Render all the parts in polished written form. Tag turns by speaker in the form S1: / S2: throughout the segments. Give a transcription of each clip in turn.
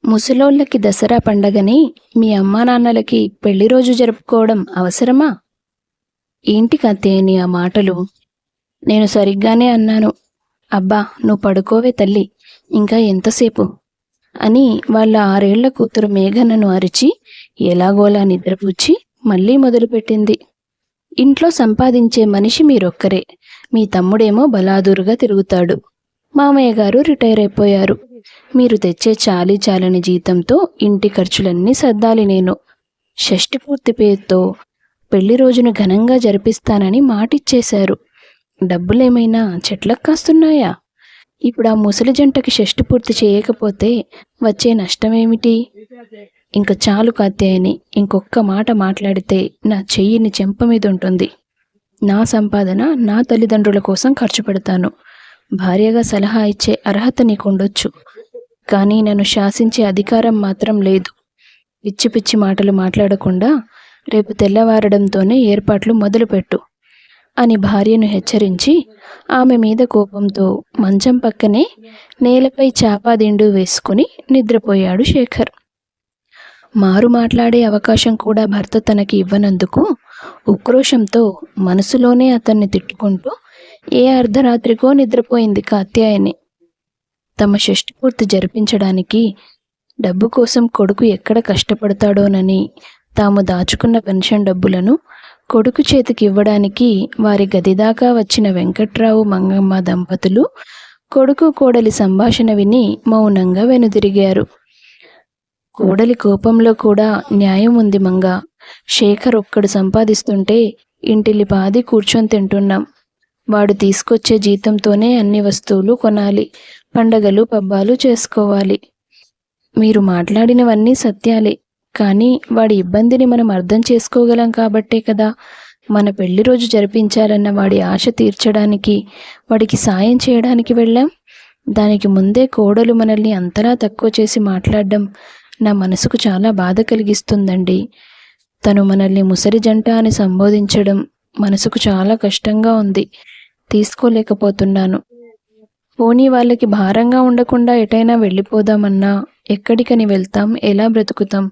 S1: ముసలోళ్ళకి దసరా పండగని మీ అమ్మా నాన్నలకి పెళ్లి రోజు జరుపుకోవడం అవసరమా? ఏంటి కత్తేని ఆ మాటలు? నేను సరిగ్గానే అన్నాను. అబ్బా నువ్వు పడుకోవే తల్లి, ఇంకా ఎంతసేపు అని వాళ్ళ 6 ఏళ్ల కూతురు మేఘనను అరిచి ఎలాగోలా నిద్రపుచ్చి మళ్ళీ మొదలుపెట్టింది. ఇంట్లో సంపాదించే మనిషి మీరొక్కరే. మీ తమ్ముడేమో బలాదూరుగా తిరుగుతాడు. మామయ్య గారు రిటైర్ అయిపోయారు. మీరు తెచ్చే చాలీ చాలని జీతంతో ఇంటి ఖర్చులన్నీ సర్దాలి నేను. షష్ఠి పూర్తి పేరుతో పెళ్లి రోజును ఘనంగా జరిపిస్తానని మాటిచ్చేశారు. డబ్బులేమైనా చెట్లకు కాస్తున్నాయా? ఇప్పుడు ఆ ముసలి జంటకి షష్ఠి పూర్తి చేయకపోతే వచ్చే నష్టమేమిటి? ఇంక చాలు కాత్యాయని, ఇంకొక్క మాట మాట్లాడితే నా చెయ్యిని చెంప మీద ఉంటుంది. నా సంపాదన నా తల్లిదండ్రుల కోసం ఖర్చు పెడతాను. భార్యగా సలహా ఇచ్చే అర్హత నీకుండొచ్చు, కానీ నన్ను శాసించే అధికారం మాత్రం లేదు. పిచ్చి పిచ్చి మాటలు మాట్లాడకుండా రేపు తెల్లవారడంతోనే ఏర్పాట్లు మొదలుపెట్టు అని భార్యను హెచ్చరించి ఆమె మీద కోపంతో మంచం పక్కనే నేలపై చాపాదిండు వేసుకుని నిద్రపోయాడు శేఖర్. మారు మాట్లాడే అవకాశం కూడా భర్త తనకి ఇవ్వనందుకు ఉక్రోషంతో మనసులోనే అతన్ని తిట్టుకుంటూ ఏ అర్ధరాత్రికో నిద్రపోయింది కాత్యాయని. తమ షష్ఠి పూర్తి జరిపించడానికి డబ్బు కోసం కొడుకు ఎక్కడ కష్టపడతాడోనని తాము దాచుకున్న పెన్షన్ డబ్బులను కొడుకు చేతికి ఇవ్వడానికి వారి గదిదాకా వచ్చిన వెంకట్రావు మంగమ్మ దంపతులు కొడుకు కోడలి సంభాషణ విని మౌనంగా వెనుదిరిగారు. కోడలి కోపంలో కూడా న్యాయం ఉంది మంగ. శేఖర్ ఒక్కడు సంపాదిస్తుంటే ఇంటిల్లి పాది కూర్చొని తింటున్నాం. వాడు తీసుకొచ్చే జీతంతోనే అన్ని వస్తువులు కొనాలి, పండగలు పబ్బాలు చేసుకోవాలి. మీరు మాట్లాడినవన్నీ సత్యాలే, కానీ వాడి ఇబ్బందిని మనం అర్థం చేసుకోగలం కాబట్టే కదా మన పెళ్లి రోజు జరిపించాలన్న వాడి ఆశ తీర్చడానికి, వాడికి సాయం చేయడానికి వెళ్ళాం. దానికి ముందే కోడలు మనల్ని అంతలా తక్కువ చేసి మాట్లాడడం నా మనసుకు చాలా బాధ కలిగిస్తుందండి. తను మనల్ని ముసలి జంట అని సంబోధించడం మనసుకు చాలా కష్టంగా ఉంది. తీసుకోలేకపోతున్నాను. పోనీ వాళ్ళకి భారంగా ఉండకుండా ఎటైనా వెళ్ళిపోదామన్నా ఎక్కడికని వెళ్తాం, ఎలా బ్రతుకుతాం?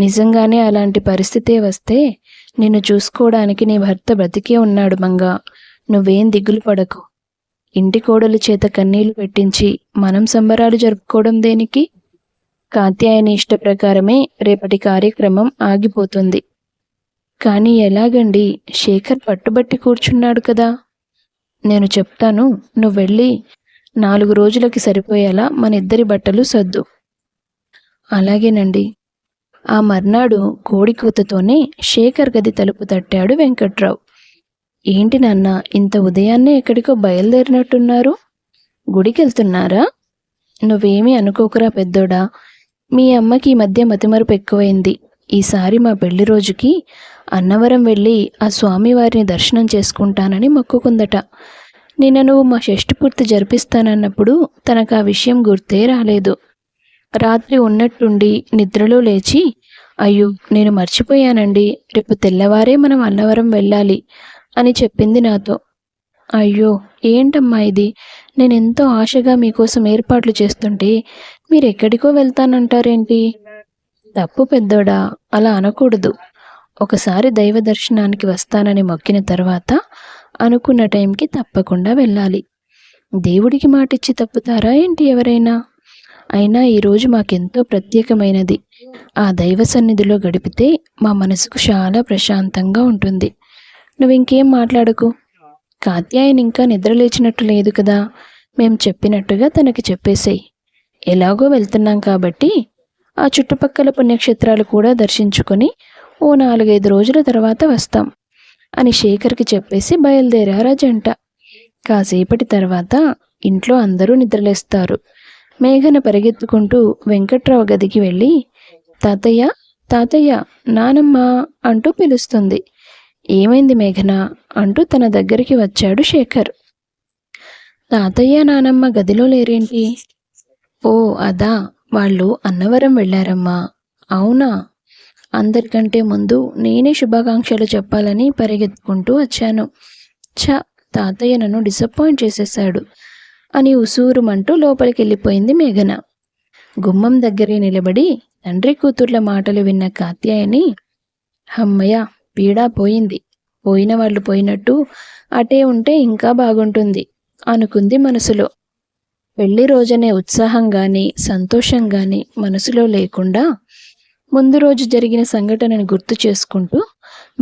S1: నిజంగానే అలాంటి పరిస్థితే వస్తే నిన్ను చూసుకోవడానికి నీ భర్త బ్రతికే ఉన్నాడు మంగా. నువ్వేం దిగులు పడకు. ఇంటి కోడలు చేత కన్నీళ్లు పెట్టించి మనం సంబరాలు జరుపుకోవడం దేనికి? కాత్యాయని ఇష్ట ప్రకారమే రేపటి కార్యక్రమం ఆగిపోతుంది. కానీ ఎలాగండి? శేఖర్ పట్టుబట్టి కూర్చున్నాడు కదా. నేను చెప్తాను, నువ్వు వెళ్ళి 4 రోజులకి సరిపోయేలా మన ఇద్దరి బట్టలు సర్దు. అలాగేనండి. ఆ మర్నాడు కోడి కూతతోనే శేఖర్ గది తలుపు తట్టాడు వెంకట్రావు. ఏంటి నాన్న, ఇంత ఉదయాన్నే ఎక్కడికో బయలుదేరినట్టున్నారు? గుడికెళ్తున్నారా? నువ్వేమీ అనుకోకురా పెద్దోడా. మీ అమ్మకి ఈ మధ్య మతిమరుపు ఎక్కువైంది. ఈసారి మా పెళ్లి రోజుకి అన్నవరం వెళ్ళి ఆ స్వామివారిని దర్శనం చేసుకుంటానని మొక్కుకుందట. నిన్న నువ్వు మా షష్ఠి పూర్తి జరిపిస్తానన్నప్పుడు తనకు ఆ విషయం గుర్తే రాలేదు. రాత్రి ఉన్నట్టుండి నిద్రలో లేచి, అయ్యో నేను మర్చిపోయానండి, రేపు తెల్లవారే మనం అన్నవరం వెళ్ళాలి అని చెప్పింది నాతో. అయ్యో ఏంటమ్మా ఇది? నేనెంతో ఆశగా మీకోసం ఏర్పాట్లు చేస్తుంటే మీరెక్కడికో వెళ్తానంటారేంటి? తప్పు పెద్దోడా, అలా అనకూడదు. ఒకసారి దైవ దర్శనానికి వస్తానని మొక్కిన తర్వాత అనుకున్న టైంకి తప్పకుండా వెళ్ళాలి. దేవుడికి మాటిచ్చి తప్పుతారా ఏంటి ఎవరైనా? అయినా ఈరోజు మాకెంతో ప్రత్యేకమైనది. ఆ దైవ సన్నిధిలో గడిపితే మా మనసుకు చాలా ప్రశాంతంగా ఉంటుంది. నువ్వింకేం మాట్లాడకు. కాత్యాయని ఇంకా నిద్రలేచినట్టు లేదు కదా. మేం చెప్పినట్టుగా తనకి చెప్పేసేయ్. ఎలాగో వెళ్తున్నాం కాబట్టి ఆ చుట్టుపక్కల పుణ్యక్షేత్రాలు కూడా దర్శించుకొని ఓ 4-5 రోజుల తర్వాత వస్తాం అని శేఖర్కి చెప్పేసి బయలుదేరారు ఆ జంట. కాసేపటి తర్వాత ఇంట్లో అందరూ నిద్రలేస్తారు. మేఘన పరిగెత్తుకుంటూ వెంకట్రావు గదికి వెళ్ళి, తాతయ్య తాతయ్య, నానమ్మ అంటూ పిలుస్తుంది. ఏమైంది మేఘన అంటూ తన దగ్గరికి వచ్చాడు శేఖర్. తాతయ్య నానమ్మ గదిలో లేరేంటి? ఓ అదా, వాళ్ళు అన్నవరం వెళ్ళారమ్మా. అవునా? అందరికంటే ముందు నేనే శుభాకాంక్షలు చెప్పాలని పరిగెత్తుకుంటూ వచ్చాను. తాతయ్య నన్ను డిసప్పాయింట్ చేసేశాడు అని ఉసూరుమంటూ లోపలికి వెళ్ళిపోయింది మేఘన. గుమ్మం దగ్గరే నిలబడి తండ్రి కూతుర్ల మాటలు విన్న కాత్యాయని, హమ్మయ్య, పీడా పోయింది, పోయిన వాళ్ళు పోయినట్టు అటే ఉంటే ఇంకా బాగుంటుంది అనుకుంది మనసులో. పెళ్లి రోజనే ఉత్సాహంగాని సంతోషంగాని మనసులో లేకుండా ముందు రోజు జరిగిన సంఘటనను గుర్తు చేసుకుంటూ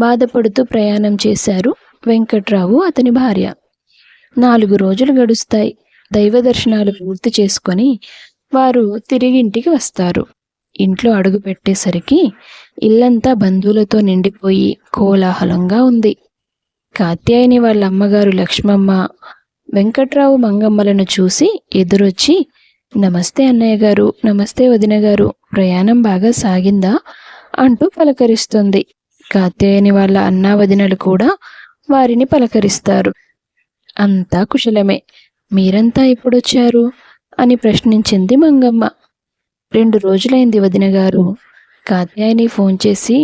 S1: బాధపడుతూ ప్రయాణం చేశారు వెంకట్రావు, అతని భార్య. 4 రోజులు గడుస్తాయి. దైవ దర్శనాలు పూర్తి చేసుకొని వారు తిరిగి ఇంటికి వస్తారు. ఇంట్లో అడుగు పెట్టేసరికి ఇల్లంతా బంధువులతో నిండిపోయి కోలాహలంగా ఉంది. కాత్యాయని వాళ్ళ అమ్మగారు లక్ష్మమ్మ వెంకట్రావు మంగమ్మలను చూసి ఎదురొచ్చి, నమస్తే అన్నయ్య గారు, నమస్తే వదిన గారు, ప్రయాణం బాగా సాగిందా అంటూ పలకరిస్తుంది. కాత్యాయని వాళ్ళ అన్నా వదినలు కూడా వారిని పలకరిస్తారు. అంతా కుశలమే, మీరంతా ఎప్పుడొచ్చారు అని ప్రశ్నించింది మంగమ్మ. 2 రోజులైంది వదిన గారు. కాత్యాయని ఫోన్ చేసి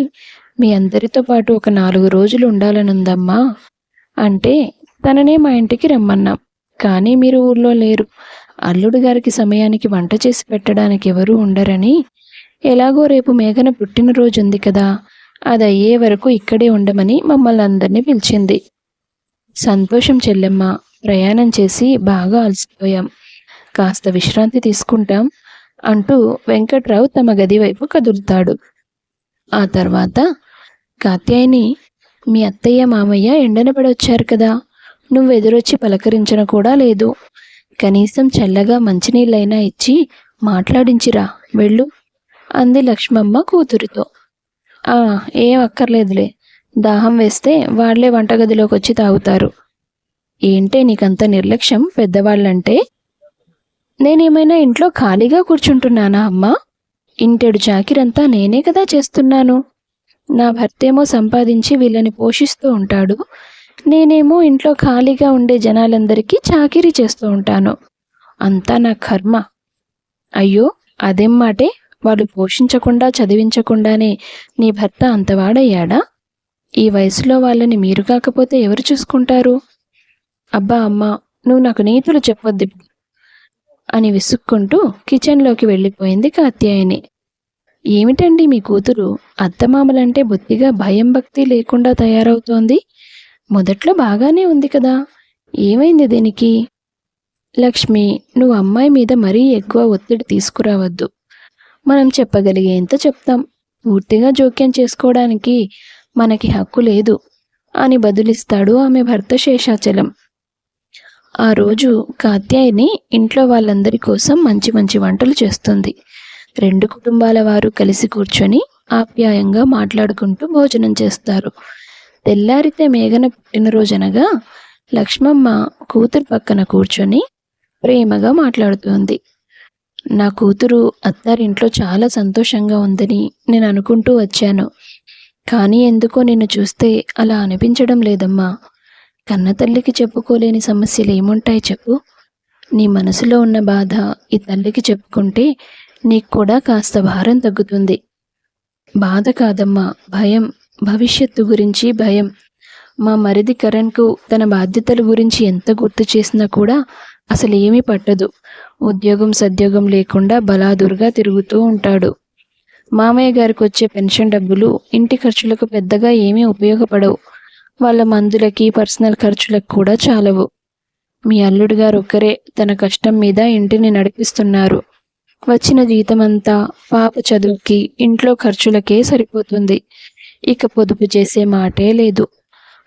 S1: మీ అందరితో పాటు ఒక 4 రోజులు ఉండాలనుందమ్మా అంటే తననే మా ఇంటికి రమ్మన్నాం. కానీ మీరు ఊర్లో లేరు. అల్లుడు గారికి సమయానికి వంట చేసి పెట్టడానికి ఎవరూ ఉండరని, ఎలాగో రేపు మేఘన పుట్టినరోజు ఉంది కదా, అది అయ్యే వరకు ఇక్కడే ఉండమని మమ్మల్ని అందరినీ పిలిచింది. సంతోషం చెల్లెమ్మ, ప్రయాణం చేసి బాగా అలసిపోయాం, కాస్త విశ్రాంతి తీసుకుంటాం అంటూ వెంకట్రావు తమ గది వైపు కదులుతాడు. ఆ తర్వాత కాత్యాయని, మీ అత్తయ్య మామయ్య ఎండన పడొచ్చారు కదా, నువ్వు ఎదురొచ్చి పలకరించను కూడా లేదు. కనీసం చల్లగా మంచినీళ్ళైనా ఇచ్చి మాట్లాడించిరా వెళ్ళు అంది లక్ష్మమ్మ కూతురితో. ఏం అక్కర్లేదులే, దాహం వేస్తే వాళ్లే వంటగదిలోకి వచ్చి తాగుతారు. ఏంటే నీకంత నిర్లక్ష్యం పెద్దవాళ్ళంటే? నేనేమైనా ఇంట్లో ఖాళీగా కూర్చుంటున్నానా అమ్మా? ఇంటెడు చాకిరంతా నేనే కదా చేస్తున్నాను. నా భర్తేమో సంపాదించి వీళ్ళని పోషిస్తూ ఉంటాడు, నేనేమో ఇంట్లో ఖాళీగా ఉండే జనాలందరికీ చాకిరీ చేస్తూ ఉంటాను. అంతా నా కర్మ. అయ్యో, అదేం మాటే, వాళ్ళు పోషించకుండా చదివించకుండానే నీ భర్త అంతవాడయ్యాడా? ఈ వయసులో వాళ్ళని మీరు కాకపోతే ఎవరు చూసుకుంటారు? అబ్బా అమ్మా, నువ్వు నాకు నీతులు చెప్పొద్దు అని విసుక్కుంటూ కిచెన్లోకి వెళ్ళిపోయింది కాత్యాయని. ఏమిటండి మీ కూతురు అత్తమామలంటే బొత్తిగా భయం భక్తి లేకుండా తయారవుతోంది? మొదట్లో బాగానే ఉంది కదా, ఏమైంది దీనికి? లక్ష్మి, నువ్వు అమ్మాయి మీద మరీ ఎక్కువ ఒత్తిడి తీసుకురావద్దు. మనం చెప్పగలిగేంత చెప్తాం, పూర్తిగా జోక్యం చేసుకోవడానికి మనకి హక్కు లేదు అని బదులిస్తాడు ఆమె భర్త శేషాచలం. ఆ రోజు కాత్యాయని ఇంట్లో వాళ్ళందరి కోసం మంచి మంచి వంటలు చేస్తుంది. 2 కుటుంబాల వారు కలిసి కూర్చొని ఆప్యాయంగా మాట్లాడుకుంటూ భోజనం చేస్తారు. తెల్లారితే మేఘన పుట్టినరోజనగా లక్ష్మమ్మ కూతురు పక్కన కూర్చొని ప్రేమగా మాట్లాడుతోంది. నా కూతురు అత్తారింట్లో చాలా సంతోషంగా ఉందని నేను అనుకుంటూ వచ్చాను, కానీ ఎందుకో నిన్ను చూస్తే అలా అనిపించడం లేదమ్మా. కన్నతల్లికి చెప్పుకోలేని సమస్యలు ఏముంటాయి చెప్పు? నీ మనసులో ఉన్న బాధ ఈ తల్లికి చెప్పుకుంటే నీకు కూడా కాస్త భారం తగ్గుతుంది. బాధ కాదమ్మా, భయం, భవిష్యత్తు గురించి భయం. మా మరిది కరణ్కు తన బాధ్యతల గురించి ఎంత గుర్తు చేసినా కూడా అసలు ఏమీ పట్టదు. ఉద్యోగం సద్యోగం లేకుండా బలాదురుగా తిరుగుతూ ఉంటాడు. మామయ్య గారికి వచ్చే పెన్షన్ డబ్బులు ఇంటి ఖర్చులకు పెద్దగా ఏమీ ఉపయోగపడవు. వాళ్ళ మందులకి పర్సనల్ ఖర్చులకు కూడా చాలవు. మీ అల్లుడు గారు ఒక్కరే తన కష్టం మీద ఇంటిని నడిపిస్తున్నారు. వచ్చిన జీతమంతా పాప చదువుకి ఇంట్లో ఖర్చులకే సరిపోతుంది. ఇక పొదుపు చేసే మాటే లేదు.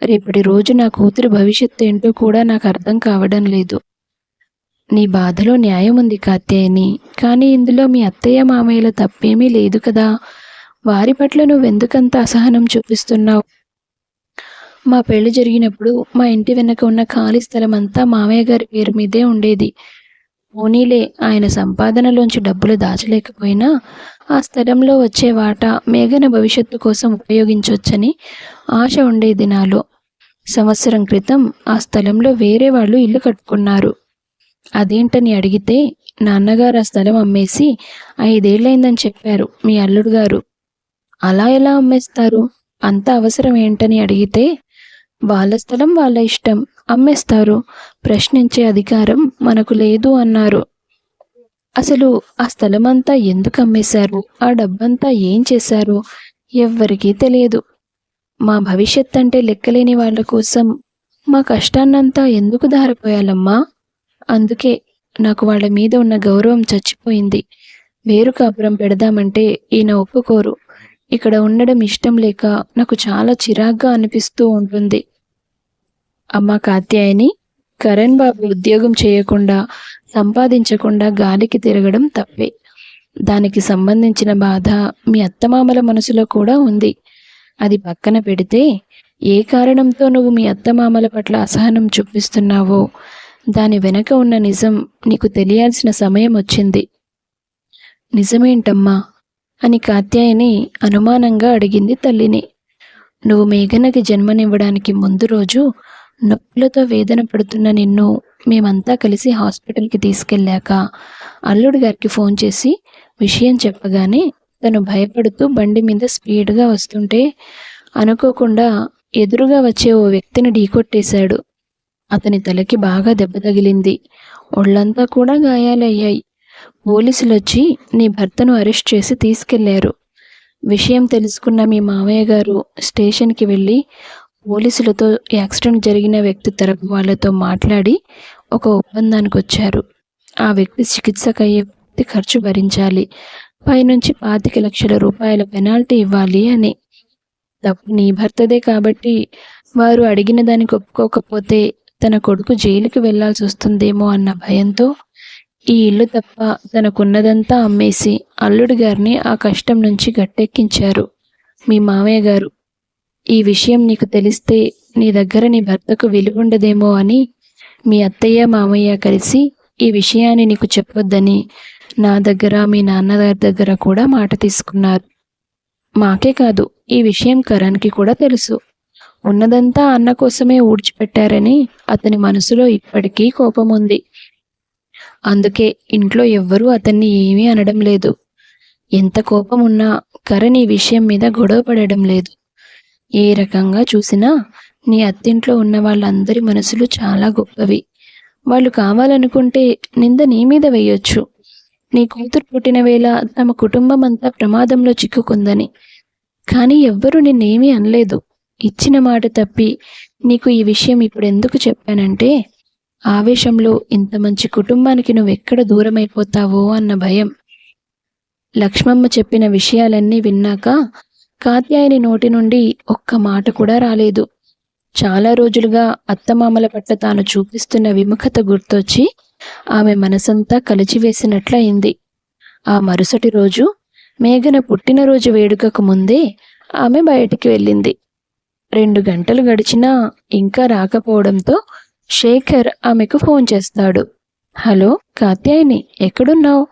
S1: రేపటి రోజు నా కూతురి భవిష్యత్తు ఏంటో కూడా నాకు అర్థం కావడం లేదు. నీ బాధలో న్యాయం ఉంది కాత్యాయని, కానీ ఇందులో మీ అత్తయ్య మామయ్యల తప్పేమీ లేదు కదా. వారి పట్ల నువ్వెందుకంత అసహనం చూపిస్తున్నావు? మా పెళ్లి జరిగినప్పుడు మా ఇంటి వెనక ఉన్న ఖాళీ స్థలం అంతా మామయ్య గారి పేరు మీదే ఉండేది. పోనీలే, ఆయన సంపాదనలోంచి డబ్బులు దాచలేకపోయినా ఆ స్థలంలో వచ్చే వాటా మేఘన భవిష్యత్తు కోసం ఉపయోగించవచ్చని ఆశ ఉండేది నాలో. సంవత్సరం క్రితం ఆ స్థలంలో వేరే వాళ్ళు ఇల్లు కట్టుకున్నారు. అదేంటని అడిగితే నాన్నగారు ఆ స్థలం అమ్మేసి 5 ఏళ్ళైందని చెప్పారు మీ అల్లుడు గారు. అలా ఎలా అమ్మేస్తారు? అంత అవసరం ఏంటని అడిగితే వాళ్ళ స్థలం వాళ్ళ ఇష్టం, అమ్మేస్తారు, ప్రశ్నించే అధికారం మనకు లేదు అన్నారు. అసలు ఆ స్థలమంతా ఎందుకు అమ్మేశారు, ఆ డబ్బంతా ఏం చేశారు, ఎవ్వరికీ తెలియదు. మా భవిష్యత్ అంటే లెక్కలేని వాళ్ళ కోసం మా కష్టాన్నంతా ఎందుకు ధారపోయాలమ్మా? అందుకే నాకు వాళ్ళ మీద ఉన్న గౌరవం చచ్చిపోయింది. వేరు కాపురం పెడదామంటే ఈయన ఒప్పుకోరు. ఇక్కడ ఉండడం ఇష్టం లేక నాకు చాలా చిరాగ్గా అనిపిస్తూ ఉంటుంది. అమ్మా కాత్యాయని, కరణ్ బాబు ఉద్యోగం చేయకుండా, సంపాదించకుండా గాలికి తిరగడం తప్పే. దానికి సంబంధించిన బాధ మీ అత్తమామల మనసులో కూడా ఉంది. అది పక్కన పెడితే, ఏ కారణంతో నువ్వు మీ అత్తమామల పట్ల అసహనం చూపిస్తున్నావో దాని వెనక ఉన్న నిజం నీకు తెలియాల్సిన సమయం వచ్చింది. నిజమేంటమ్మా అని కాత్యాయని అనుమానంగా అడిగింది తల్లిని. నువ్వు మేఘనకి జన్మనివ్వడానికి ముందు రోజు నొప్పులతో వేదన పడుతున్న నిన్ను మేమంతా కలిసి హాస్పిటల్కి తీసుకెళ్ళాక అల్లుడి గారికి ఫోన్ చేసి విషయం చెప్పగానే తను భయపడుతూ బండి మీద స్పీడ్గా వస్తుంటే అనుకోకుండా ఎదురుగా వచ్చే ఓ వ్యక్తిని ఢీకొట్టేశాడు. అతని తలకి బాగా దెబ్బ తగిలింది. ఒళ్ళంతా కూడా గాయాలయ్యాయి. పోలీసులొచ్చి నీ భర్తను అరెస్ట్ చేసి తీసుకెళ్లారు. విషయం తెలుసుకున్న మీ మామయ్య గారు స్టేషన్కి వెళ్ళి పోలీసులతో యాక్సిడెంట్ జరిగిన వ్యక్తి తరపు వాళ్ళతో మాట్లాడి ఒక ఒప్పందానికి వచ్చారు. ఆ వ్యక్తి చికిత్సకయ్యే ఖర్చు భరించాలి, పైనుంచి 25 లక్షల రూపాయల పెనాల్టీ ఇవ్వాలి అని. తప్పు నీ భర్తదే కాబట్టి వారు అడిగిన దానికి ఒప్పుకోకపోతే తన కొడుకు జైలుకి వెళ్లాల్సి వస్తుందేమో అన్న భయంతో ఈ ఇల్లు తప్ప తనకున్నదంతా అమ్మేసి అల్లుడి గారిని ఆ కష్టం నుంచి గట్టెక్కించారు మీ మామయ్య గారు. ఈ విషయం నీకు తెలిస్తే నీ దగ్గర నీ భర్తకు విలువుండదేమో అని మీ అత్తయ్య మామయ్య కలిసి ఈ విషయాన్ని నీకు చెప్పొద్దని నా దగ్గర మీ నాన్నగారి దగ్గర కూడా మాట తీసుకున్నారు. మాకే కాదు, ఈ విషయం కరణ్కి కూడా తెలుసు. ఉన్నదంతా అన్న కోసమే ఊడ్చిపెట్టారని అతని మనసులో ఇప్పటికీ కోపం ఉంది. అందుకే ఇంట్లో ఎవ్వరూ అతన్ని ఏమీ అనడం లేదు. ఎంత కోపం ఉన్నా కరణ్ ఈ విషయం మీద గొడవ పడడం లేదు. ఏ రకంగా చూసినా నీ అత్తింట్లో ఉన్న వాళ్ళందరి మనసులు చాలా గొప్పవి. వాళ్ళు కావాలనుకుంటే నింద నీ మీద వేయొచ్చు. నీ కూతురు పుట్టిన వేళ తమ కుటుంబం అంతా ప్రమాదంలో చిక్కుకుందని. కానీ ఎవ్వరూ నిన్నేమీ అనలేదు. ఇచ్చిన మాట తప్పి నీకు ఈ విషయం ఇప్పుడు ఎందుకు చెప్పానంటే, ఆవేశంలో ఇంత మంచి కుటుంబానికి నువ్వెక్కడ దూరమైపోతావో అన్న భయం. లక్ష్మమ్మ చెప్పిన విషయాలన్నీ విన్నాక కాత్యాయని నోటి నుండి ఒక్క మాట కూడా రాలేదు. చాలా రోజులుగా అత్తమామల పట్ల తాను చూపిస్తున్న విముఖత గుర్తొచ్చి ఆమె మనసంతా కలిచివేసినట్లయింది. ఆ మరుసటి రోజు మేఘన పుట్టినరోజు వేడుకకు ముందే ఆమె బయటికి వెళ్ళింది. 2 గంటలు గడిచినా ఇంకా రాకపోవడంతో శేఖర్ ఆమెకు ఫోన్ చేస్తాడు. హలో కాత్యాయని, ఎక్కడున్నావు?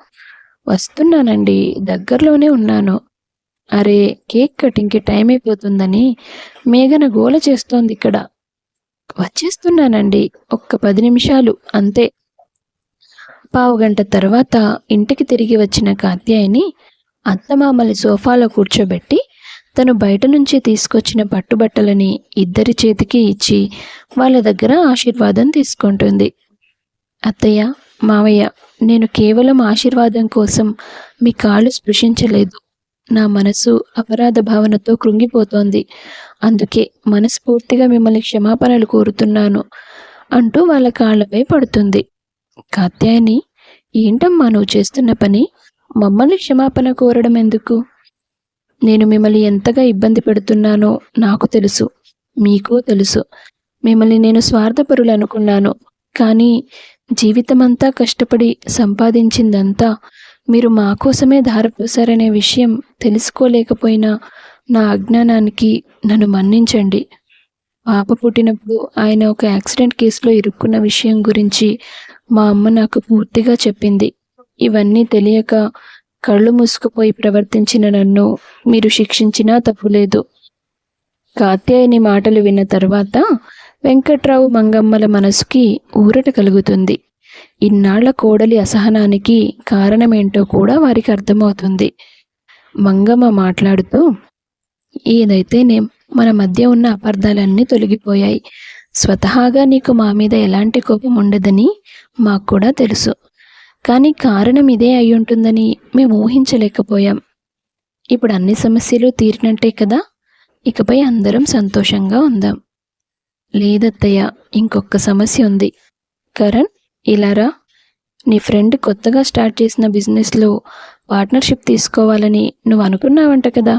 S1: వస్తున్నానండి, దగ్గరలోనే ఉన్నాను. అరే, కేక్ కటింగ్కి టైం అయిపోతుందని మేఘన గోల చేస్తోంది ఇక్కడ. వచ్చేస్తున్నానండి, ఒక్క 10 నిమిషాలు అంతే. పావుగంట తర్వాత ఇంటికి తిరిగి వచ్చిన కాత్యాయని అత్తమామలి సోఫాలో కూర్చోబెట్టి తను బయట నుంచి తీసుకొచ్చిన పట్టుబట్టలని ఇద్దరి చేతికి ఇచ్చి వాళ్ళ దగ్గర ఆశీర్వాదం తీసుకుంటుంది. అత్తయ్య, మావయ్య, నేను కేవలం ఆశీర్వాదం కోసం మీ కాళ్ళు స్పృశించలేదు. నా మనసు అపరాధ భావనతో కృంగిపోతోంది. అందుకే మనస్ఫూర్తిగా మిమ్మల్ని క్షమాపణలు కోరుతున్నాను అంటూ వాళ్ళ కాళ్ళపై పడుతుంది. కాత్యాయని, ఏంటమ్మా నువ్వు చేస్తున్న పని? మమ్మల్ని క్షమాపణ కోరడం ఎందుకు? నేను మిమ్మల్ని ఎంతగా ఇబ్బంది పెడుతున్నానో నాకు తెలుసు, మీకు తెలుసు. మిమ్మల్ని నేను స్వార్థపరులు అనుకున్నాను. కానీ జీవితమంతా కష్టపడి సంపాదించిందంతా మీరు మా కోసమే ధారపోసారనే విషయం తెలుసుకోలేకపోయినా నా అజ్ఞానానికి నన్ను మన్నించండి. పాప పుట్టినప్పుడు ఆయన ఒక యాక్సిడెంట్ కేసులో ఇరుక్కున్న విషయం గురించి మా అమ్మ నాకు పూర్తిగా చెప్పింది. ఇవన్నీ తెలియక కళ్ళు మూసుకుపోయి ప్రవర్తించిన నన్ను మీరు శిక్షించినా తప్పులేదు. కాత్యాయని మాటలు విన్న తర్వాత వెంకట్రావు మంగమ్మల మనసుకి ఊరట కలుగుతుంది. ఇన్నాళ్ల కోడలి అసహనానికి కారణమేంటో కూడా వారికి అర్థమవుతుంది. మంగమ్మ మాట్లాడుతూ, ఏదైతేనేం మన మధ్య ఉన్న అపార్థాలన్నీ తొలగిపోయాయి. స్వతహాగా నీకు మా మీద ఎలాంటి కోపం ఉండదని మాకు కూడా తెలుసు. కానీ కారణం ఇదే అయి ఉంటుందని మేము ఊహించలేకపోయాం. ఇప్పుడు అన్ని సమస్యలు తీరినట్టే కదా, ఇకపై అందరం సంతోషంగా ఉందాం. లేదత్తయ్య, ఇంకొక సమస్య ఉంది. కరణ్, ఇలా రా. నీ ఫ్రెండ్ కొత్తగా స్టార్ట్ చేసిన బిజినెస్లో పార్ట్నర్షిప్ తీసుకోవాలని నువ్వు అనుకున్నావంట కదా.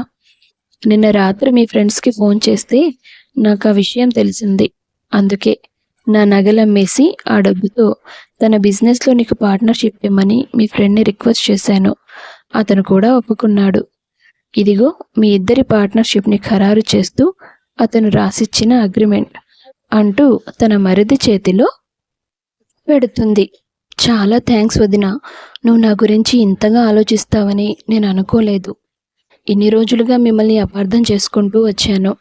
S1: నిన్న రాత్రి మీ ఫ్రెండ్స్కి ఫోన్ చేస్తే నాకు ఆ విషయం తెలిసింది. అందుకే నా నగలమ్మేసి ఆ డబ్బుతో తన బిజినెస్లో నీకు పార్ట్నర్షిప్ ఇమ్మని మీ ఫ్రెండ్ని రిక్వెస్ట్ చేశాను. అతను కూడా ఒప్పుకున్నాడు. ఇదిగో మీ ఇద్దరి పార్ట్నర్షిప్ని ఖరారు చేస్తూ అతను రాసిచ్చిన అగ్రిమెంట్ అంటూ తన మరిది చేతిలో పెడుతుంది. చాలా థ్యాంక్స్ వదిన, నువ్వు నా గురించి ఇంతగా ఆలోచిస్తావని నేను అనుకోలేదు. ఇన్ని రోజులుగా మిమ్మల్ని అపార్థం చేసుకుంటూ వచ్చాను.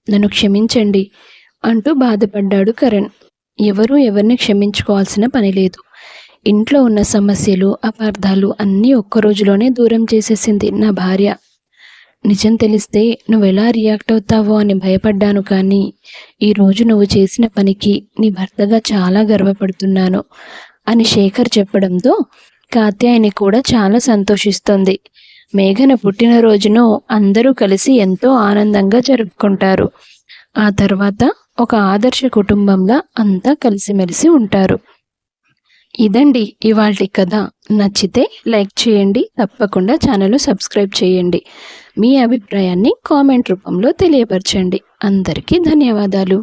S1: నన్ను క్షమించండి అంటూ బాధపడ్డాడు కరణ్. ఎవరూ ఎవరిని క్షమించుకోవాల్సిన పని లేదు. ఇంట్లో ఉన్న సమస్యలు, అపార్థాలు అన్నీ ఒక్క రోజులోనే దూరం చేసేసింది నా భార్య. నిజం తెలిస్తే నువ్వెలా రియాక్ట్ అవుతావో అని భయపడ్డాను, కానీ ఈరోజు నువ్వు చేసిన పనికి నీ భర్తగా చాలా గర్వపడుతున్నాను అని శేఖర్ చెప్పడంతో కాత్యాయని కూడా చాలా సంతోషిస్తోంది. మేఘన పుట్టినరోజును అందరూ కలిసి ఎంతో ఆనందంగా జరుపుకుంటారు. ఆ తర్వాత ఒక ఆదర్శ కుటుంబంగా అంతా కలిసిమెలిసి ఉంటారు. ఇదండి ఇవాల్టి కథ. నచ్చితే లైక్ చేయండి, తప్పకుండా ఛానల్ సబ్స్క్రైబ్ చేయండి. మీ అభిప్రాయాన్ని కామెంట్ రూపంలో తెలియపరచండి. అందరికీ ధన్యవాదాలు.